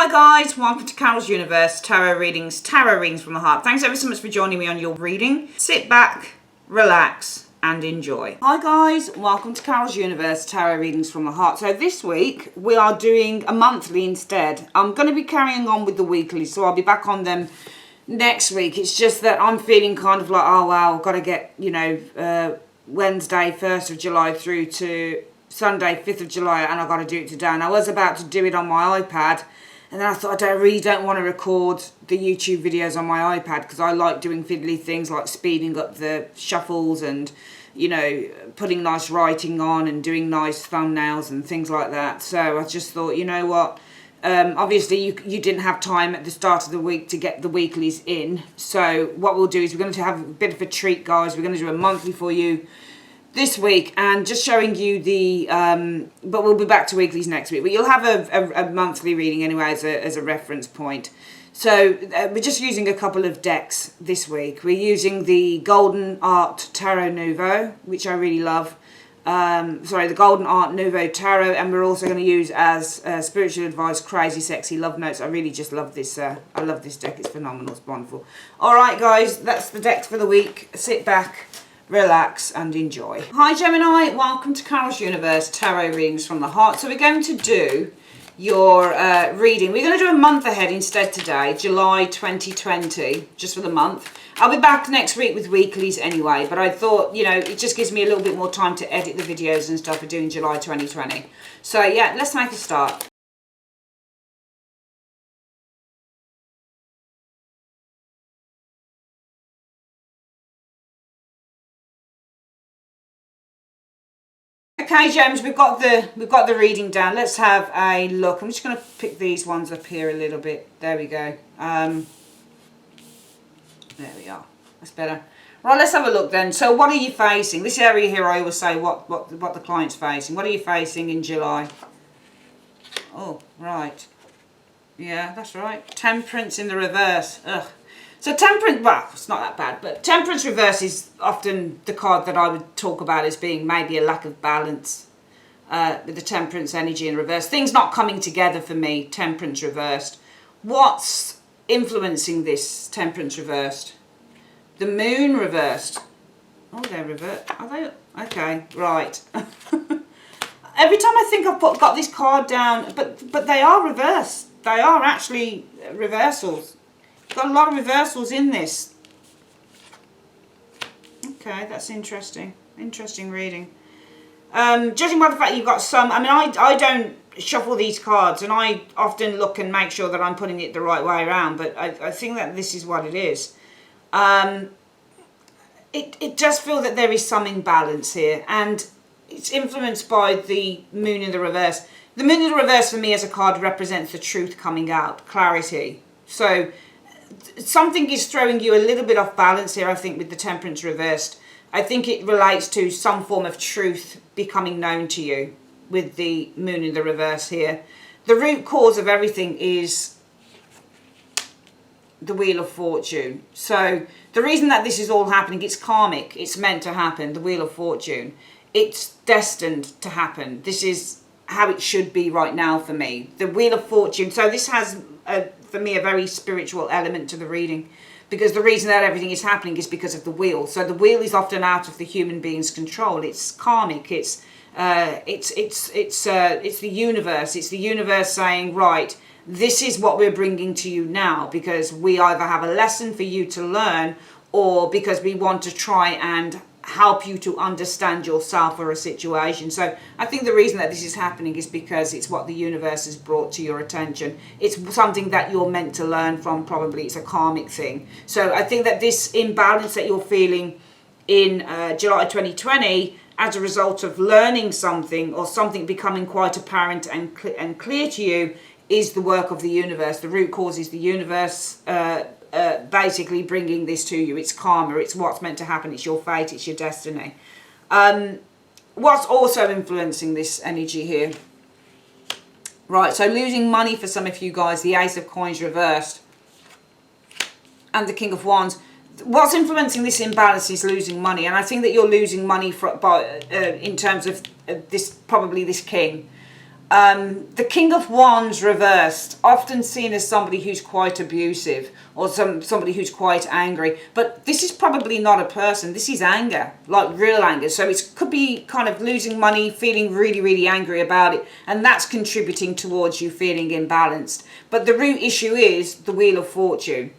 Hi guys, welcome to Carol's Universe, tarot readings from the heart. Thanks ever so much for joining me on your reading. Sit back, relax and enjoy. Hi guys, welcome to Carol's Universe, tarot readings from the heart. So this week we are doing a monthly instead. I'm going to be carrying on with the weekly, so I'll be back on them next week. It's just that I'm feeling kind of like, oh wow, I've got to get, Wednesday 1st of July through to Sunday 5th of July and I've got to do it today. And I was about to do it on my iPad. And then I thought, I really don't want to record the YouTube videos on my iPad because I like doing fiddly things like speeding up the shuffles and, putting nice writing on and doing nice thumbnails and things like that. So I just thought, you know what, obviously you didn't have time at the start of the week to get the weeklies in. So what we'll do is we're going to have a bit of a treat, guys. We're going to do a monthly for you this week and just showing you the but we'll be back to weeklies next week, but you'll have a monthly reading anyway as a reference point. So we're just using a couple of decks this week. We're using the Golden Art Tarot Nouveau, which I really love. The Golden Art Nouveau Tarot, and we're also going to use as Spiritual Advice Crazy Sexy Love Notes. I really just love this. I love this deck. It's phenomenal. It's wonderful. All right, guys, that's the decks for the week. Sit back, relax and enjoy. Hi Gemini, welcome to Carol's Universe, tarot readings from the heart. So we're going to do your reading. We're going to do a month ahead instead today, July 2020, just for the month. I'll be back next week with weeklies anyway, but I thought, it just gives me a little bit more time to edit the videos and stuff for doing July 2020. So yeah, let's make a start. Okay, James, we've got the reading down. Let's have a look. I'm just going to pick these ones up here a little bit. There we go. There we are. That's better. Right, let's have a look then. So what are you facing? This area here, I always say what the client's facing. What are you facing in July? Oh, right. Yeah, that's right. Temperance in the reverse. Ugh. So Temperance, well, it's not that bad, but Temperance reverse is often the card that I would talk about as being maybe a lack of balance with the Temperance energy in reverse. Things not coming together for me, Temperance reversed. What's influencing this Temperance reversed? The Moon reversed. Oh, they're reversed. Are they? Okay, right. Every time I think I've got this card down, but they are reversed. They are actually reversals. Got a lot of reversals in this. Okay, that's interesting. Interesting reading. Judging by the fact you've got some, I don't shuffle these cards and I often look and make sure that I'm putting it the right way around, but I think that this is what it is. It does feel that there is some imbalance here and it's influenced by the Moon in the reverse. The Moon in the reverse for me as a card represents the truth coming out, clarity. So something is throwing you a little bit off balance here, I think, with the Temperance reversed. I think it relates to some form of truth becoming known to you with the Moon in the reverse here. The root cause of everything is the Wheel of Fortune. So the reason that this is all happening, it's karmic. It's meant to happen, the Wheel of Fortune. It's destined to happen. This is how it should be right now for me. The Wheel of Fortune. So this has for me a very spiritual element to the reading, because the reason that everything is happening is because of the wheel. So the wheel is often out of the human being's control. It's karmic. It's the universe. It's the universe saying, right, this is what we're bringing to you now, because we either have a lesson for you to learn or because we want to try and help you to understand yourself or a situation. So I think the reason that this is happening is because it's what the universe has brought to your attention. It's something that you're meant to learn from. Probably it's a karmic thing. So I think that this imbalance that you're feeling in July 2020 as a result of learning something or something becoming quite apparent and clear to you is the work of the universe. The root cause is the universe basically bringing this to you. It's karma. It's what's meant to happen. It's your fate. It's your destiny. What's also influencing this energy here? Right, so losing money for some of you guys. The Ace of Coins reversed and the King of Wands. What's influencing this imbalance is losing money, and I think that you're losing money in terms of this, probably this King. The King of Wands reversed, often seen as somebody who's quite abusive or somebody who's quite angry. But this is probably not a person. This is anger, like real anger. So it could be kind of losing money, feeling really, really angry about it. And that's contributing towards you feeling imbalanced. But the root issue is the Wheel of Fortune.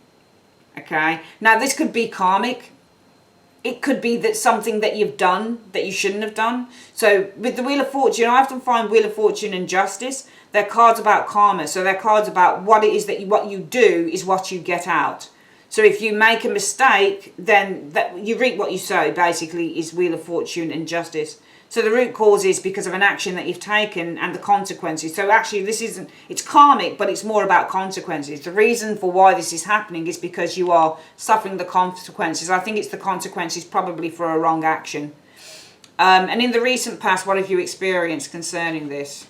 Okay. Now, this could be karmic. It could be that something that you've done that you shouldn't have done. So with the Wheel of Fortune, I often find Wheel of Fortune and Justice, they're cards about karma. So they're cards about what it is that what you do is what you get out. So if you make a mistake, then that you reap what you sow, basically, is Wheel of Fortune and Justice. So the root cause is because of an action that you've taken and the consequences. So actually this isn't, it's karmic, but it's more about consequences. The reason for why this is happening is because you are suffering the consequences. I think it's the consequences probably for a wrong action. And in the recent past, what have you experienced concerning this?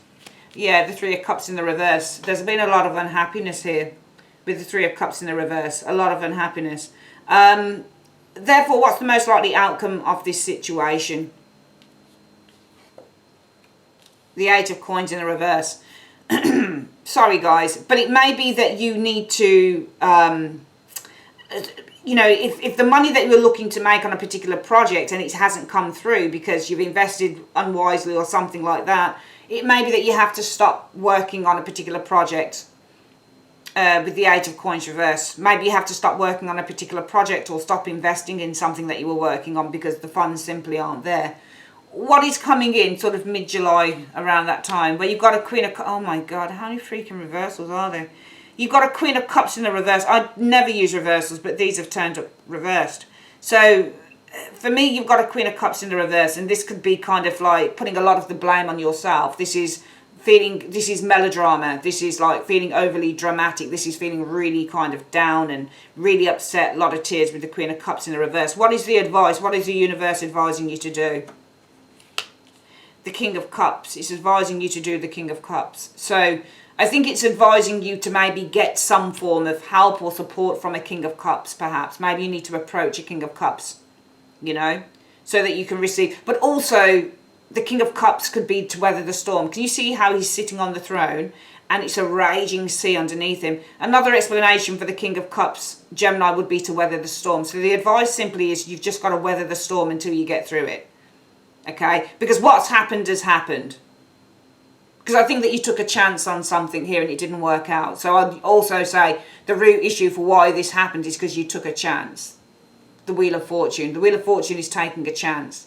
Yeah, the Three of Cups in the reverse. There's been a lot of unhappiness here with the Three of Cups in the reverse. A lot of unhappiness. Therefore, what's the most likely outcome of this situation? The Eight of Coins in the reverse. Sorry, guys, but it may be that you need to, you know, if the money that you're looking to make on a particular project and it hasn't come through because you've invested unwisely or something like that, it may be that you have to stop working on a particular project with the Eight of Coins reverse. Maybe you have to stop working on a particular project or stop investing in something that you were working on because the funds simply aren't there. What is coming in sort of mid-July around that time where you've got a Queen of Cups. Oh my God, how many freaking reversals are there? You've got a Queen of Cups in the reverse. I never use reversals, but these have turned up reversed. So for me, you've got a Queen of Cups in the reverse, and this could be kind of like putting a lot of the blame on yourself. This is melodrama. This is like feeling overly dramatic. This is feeling really kind of down and really upset. A lot of tears with the Queen of Cups in the reverse. What is the advice? What is the universe advising you to do? The King of Cups. It's advising you to do the King of Cups. So I think it's advising you to maybe get some form of help or support from a King of Cups, perhaps. Maybe you need to approach a King of Cups, you know, so that you can receive. But also, the King of Cups could be to weather the storm. Can you see how he's sitting on the throne and it's a raging sea underneath him? Another explanation for the King of Cups, Gemini, would be to weather the storm. So the advice simply is you've just got to weather the storm until you get through it. Okay, because what's happened has happened. Because I think that you took a chance on something here and it didn't work out. So I'd also say the root issue for why this happened is because you took a chance. The Wheel of Fortune. The Wheel of Fortune is taking a chance.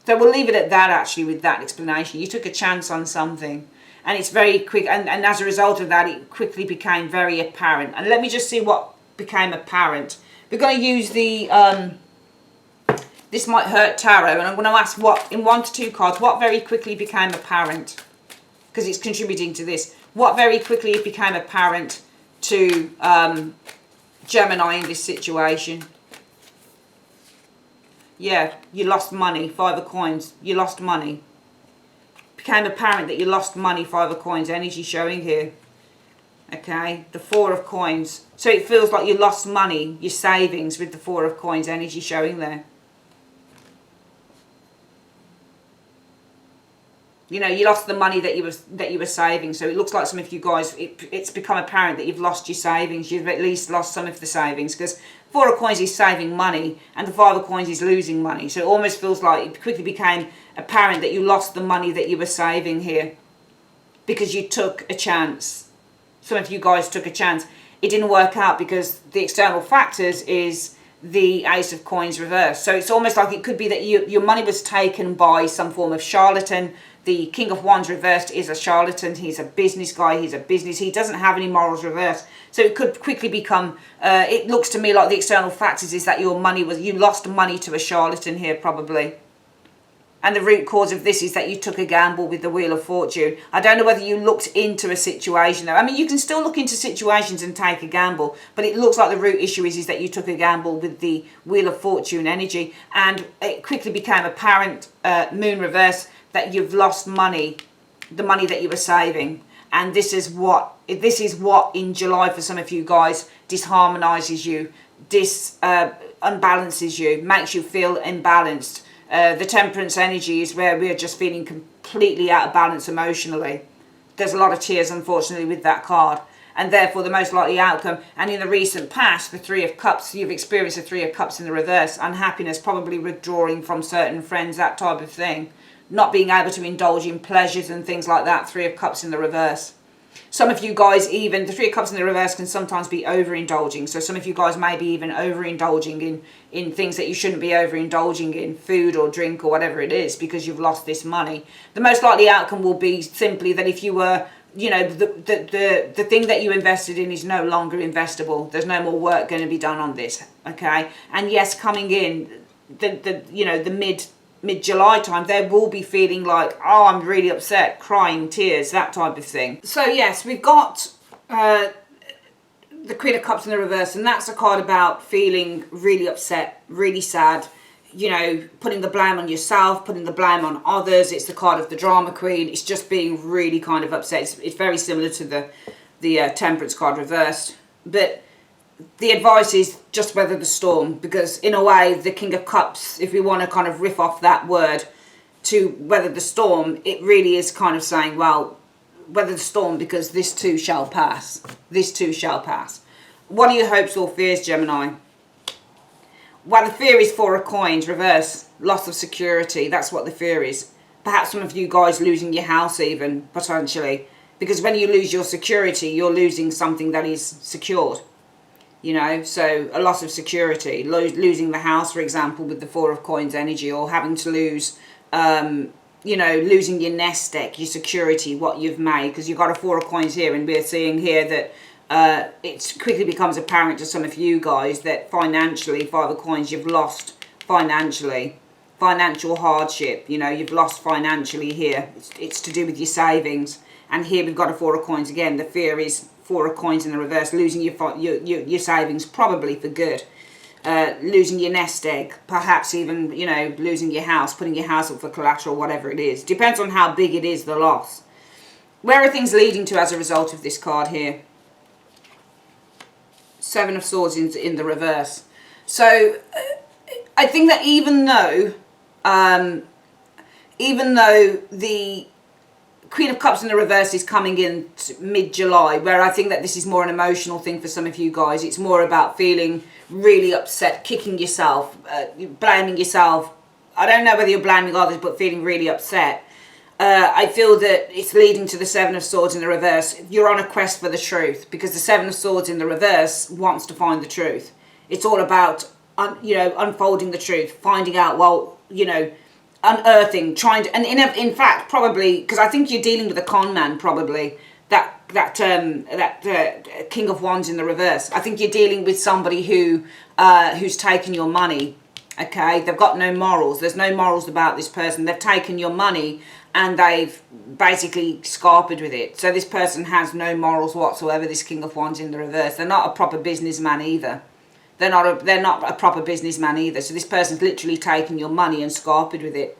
So we'll leave it at that, actually, with that explanation. You took a chance on something and it's very quick. And as a result of that, it quickly became very apparent. And let me just see what became apparent. We're going to use the... This Might Hurt Tarot, and I'm going to ask what, in 1 to 2 cards, what very quickly became apparent, because it's contributing to this. What very quickly became apparent to Gemini in this situation? Yeah, you lost money, 5 of Coins. You lost money. Became apparent that you lost money, 5 of Coins. Energy showing here. Okay, the 4 of Coins. So it feels like you lost money, your savings, with the 4 of Coins. Energy showing there. You know, you lost the money that you were saving. So it looks like some of you guys, it's become apparent that you've lost your savings. You've at least lost some of the savings, because 4 of Coins is saving money and the 5 of Coins is losing money. So it almost feels like it quickly became apparent that you lost the money that you were saving here because you took a chance. Some of you guys took a chance. It didn't work out because the external factors is the Ace of Coins reversed. So it's almost like it could be that your money was taken by some form of charlatan. The King of Wands reversed is a charlatan. He's a business guy. He doesn't have any morals reversed. So it could quickly become, it looks to me like the external factors is that you lost money to a charlatan here probably. And the root cause of this is that you took a gamble with the Wheel of Fortune. I don't know whether you looked into a situation though. I mean, you can still look into situations and take a gamble, but it looks like the root issue is that you took a gamble with the Wheel of Fortune energy, and it quickly became apparent, Moon reverse, that you've lost money, the money that you were saving. And this is what in July for some of you guys disharmonizes you, unbalances you, makes you feel imbalanced. The Temperance energy is where we're just feeling completely out of balance emotionally. there's a lot of tears, unfortunately, with that card. And therefore, the most likely outcome, and in the recent past, the Three of Cups, you've experienced the Three of Cups in the reverse, unhappiness, probably withdrawing from certain friends, that type of thing. Not being able to indulge in pleasures and things like that, Three of Cups in the reverse. Some of you guys even, the Three of Cups in the reverse can sometimes be overindulging. So some of you guys may be even overindulging in things that you shouldn't be overindulging in, food or drink or whatever it is, because you've lost this money. The most likely outcome will be simply that if you were, you know, the thing that you invested in is no longer investable. There's no more work going to be done on this, okay? And yes, coming in, the mid-July time, there will be feeling like, oh, I'm really upset, crying, tears, that type of thing. So yes, we've got the Queen of Cups in the reverse, and that's a card about feeling really upset, really sad, you know, putting the blame on yourself, putting the blame on others. It's the card of the drama queen. It's just being really kind of upset. It's very similar to the Temperance card reversed. But the advice is just weather the storm, because in a way, the King of Cups, if we want to kind of riff off that word to weather the storm, it really is kind of saying, well, weather the storm, because this too shall pass. This too shall pass. What are your hopes or fears, Gemini? Well, the fear is Four of Coins, reverse, loss of security. That's what the fear is. Perhaps some of you guys losing your house even, potentially. Because when you lose your security, you're losing something that is secured. You know, so a loss of security. Losing the house, for example, with the Four of Coins energy, or having to lose, losing your nest egg, your security, what you've made. Because you've got a Four of Coins here, and we're seeing here that it quickly becomes apparent to some of you guys that financially, Five of Coins, you've lost financially. Financial hardship, you know, you've lost financially here. It's to do with your savings. And here we've got a Four of Coins again. The fear is Four of Coins in the reverse, losing your savings, probably for good. Losing your nest egg, perhaps even, you know, losing your house, putting your house up for collateral, whatever it is. Depends on how big it is, the loss. Where are things leading to as a result of this card here? Seven of Swords in the reverse. So I think that even though the Queen of Cups in the reverse is coming in mid-July, where I think that this is more an emotional thing for some of you guys. It's more about feeling really upset, kicking yourself, blaming yourself. I don't know whether you're blaming others, but feeling really upset. I feel that it's leading to the Seven of Swords in the reverse. You're on a quest for the truth, because the Seven of Swords in the reverse wants to find the truth. It's all about, unfolding the truth, finding out, well, you know, unearthing, trying to, and in fact, probably, because I think you're dealing with a con man, probably, that King of Wands in the reverse. I think you're dealing with somebody who's taken your money. Okay, they've got no morals. There's no morals about this person. They've taken your money and they've basically scarpered with it. So this person has no morals whatsoever, this King of Wands in the reverse. They're not a proper businessman either. They're not a proper businessman either. So this person's literally taken your money and scarpered with it.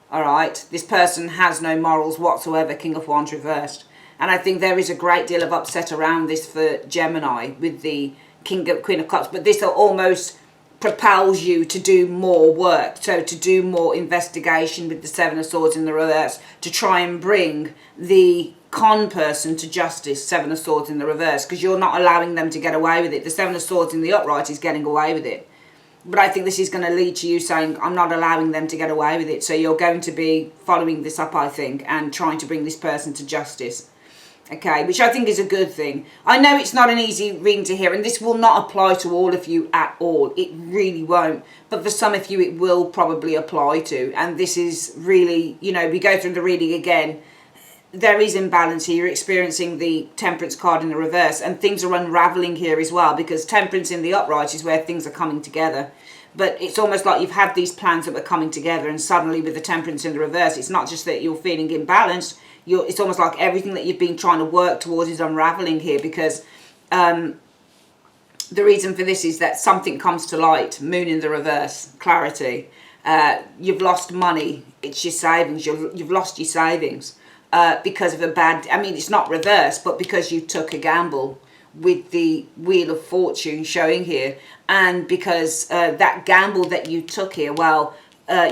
All right, this person has no morals whatsoever, King of Wands reversed. And I think there is a great deal of upset around this for Gemini with the Queen of Cups. But this almost propels you to do more work, so to do more investigation with the Seven of Swords in the reverse, to try and bring the con person to justice, Seven of Swords in the reverse, because you're not allowing them to get away with it. The Seven of Swords in the upright is getting away with it. But I think this is going to lead to you saying, I'm not allowing them to get away with it. So you're going to be following this up, I think, and trying to bring this person to justice. Okay, which I think is a good thing. I know it's not an easy reading to hear, and this will not apply to all of you at all. It really won't. But for some of you, it will probably apply to. And this is really, you know, we go through the reading again. There is imbalance here. You're experiencing the Temperance card in the reverse, and things are unraveling here as well, because Temperance in the upright is where things are coming together. But it's almost like you've had these plans that were coming together, and suddenly with the Temperance in the reverse, it's not just that you're feeling imbalanced. It's almost like everything that you've been trying to work towards is unraveling here, because the reason for this is that something comes to light. Moon in the reverse, clarity. You've lost money. It's your savings. You've lost your savings because of a bad... I mean, it's not reverse, but because you took a gamble with the Wheel of Fortune showing here. And because that gamble that you took here, well,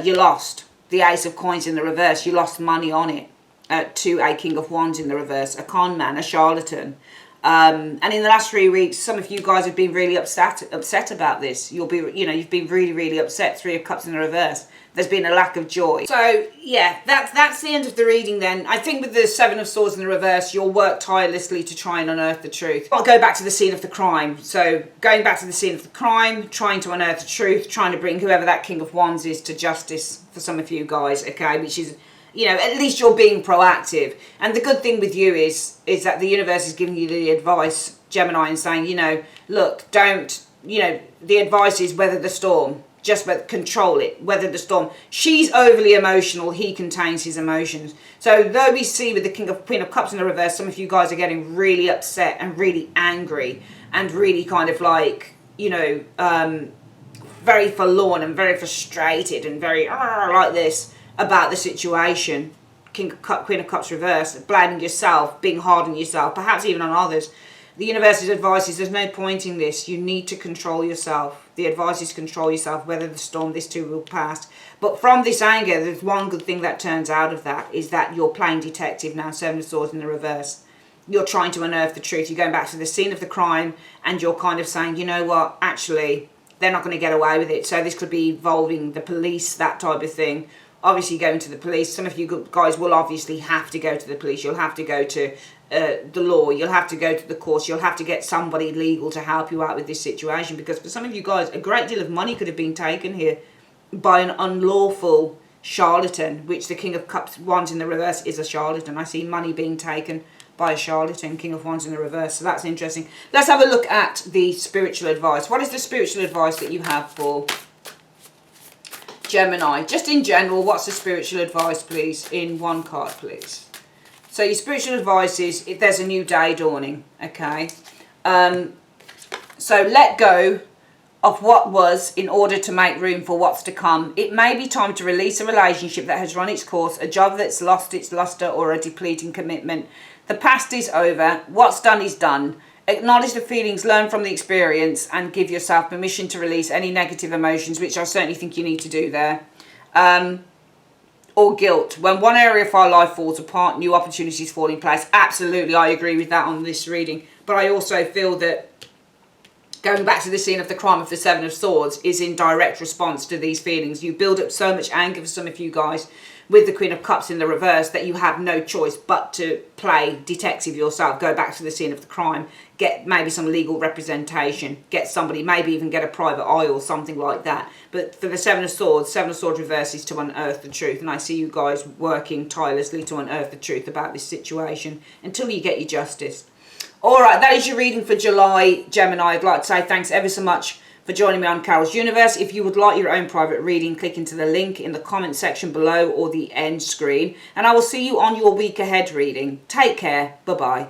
you lost. The Ace of Coins in the reverse, you lost money on it. to a King of Wands in the reverse, a con man, a charlatan. And in the last 3 weeks, some of you guys have been really upset about this. You've been really, really upset. 3 of Cups in the reverse. There's been a lack of joy. So yeah, that's the end of the reading then. I think with the 7 of Swords in the reverse, you'll work tirelessly to try and unearth the truth. I'll go back to the scene of the crime. So going back to the scene of the crime, trying to unearth the truth, trying to bring whoever that King of Wands is to justice for some of you guys, okay, which is, at least you're being proactive. And the good thing with you is that the universe is giving you the advice, Gemini, and saying, look, don't, the advice is weather the storm. Just control it, weather the storm. She's overly emotional. He contains his emotions. So though we see with the Queen of Cups in the reverse, some of you guys are getting really upset and really angry and really kind of like, very forlorn and very frustrated and very like this about the situation. Queen of Cups reverse, blaming yourself, being hard on yourself, perhaps even on others. The universe's advice is there's no point in this. You need to control yourself. The advice is control yourself, weather the storm, this too will pass. But from this anger, there's one good thing that turns out of that, is that you're playing detective now, 7 of Swords in the reverse. You're trying to unearth the truth. You're going back to the scene of the crime and you're kind of saying, you know what, actually, they're not going to get away with it. So this could be involving the police, that type of thing. Obviously going to the police. Some of you guys will obviously have to go to the police. You'll have to go to the law. You'll have to go to the courts. You'll have to get somebody legal to help you out with this situation, because for some of you guys, a great deal of money could have been taken here by an unlawful charlatan, which the King of Cups Wands in the reverse is a charlatan. I see money being taken by a charlatan, King of Wands in the reverse. So that's interesting. Let's have a look at the spiritual advice. What is the spiritual advice that you have for Gemini? Just in general, what's the spiritual advice, please? In one card, please. So your spiritual advice is if there's a new day dawning, okay? So let go of what was in order to make room for what's to come. It may be time to release a relationship that has run its course, a job that's lost its luster, or a depleting commitment. The past is over. What's done is done. Acknowledge the feelings, learn from the experience, and give yourself permission to release any negative emotions, which I certainly think you need to do there. Or guilt. When one area of our life falls apart, new opportunities fall in place. Absolutely, I agree with that on this reading. But I also feel that going back to the scene of the crime of the 7 of Swords is in direct response to these feelings. You build up so much anger for some of you guys with the Queen of Cups in the reverse that you have no choice but to play detective yourself. Go back to the scene of the crime, get maybe some legal representation, get somebody, maybe even get a private eye or something like that. But for the 7 of Swords reverse is to unearth the truth. And I see you guys working tirelessly to unearth the truth about this situation until you get your justice. All right, that is your reading for July, Gemini. I'd like to say thanks ever so much for joining me on Carol's Universe. If you would like your own private reading, click into the link in the comment section below or the end screen. And I will see you on your week ahead reading. Take care. Bye-bye.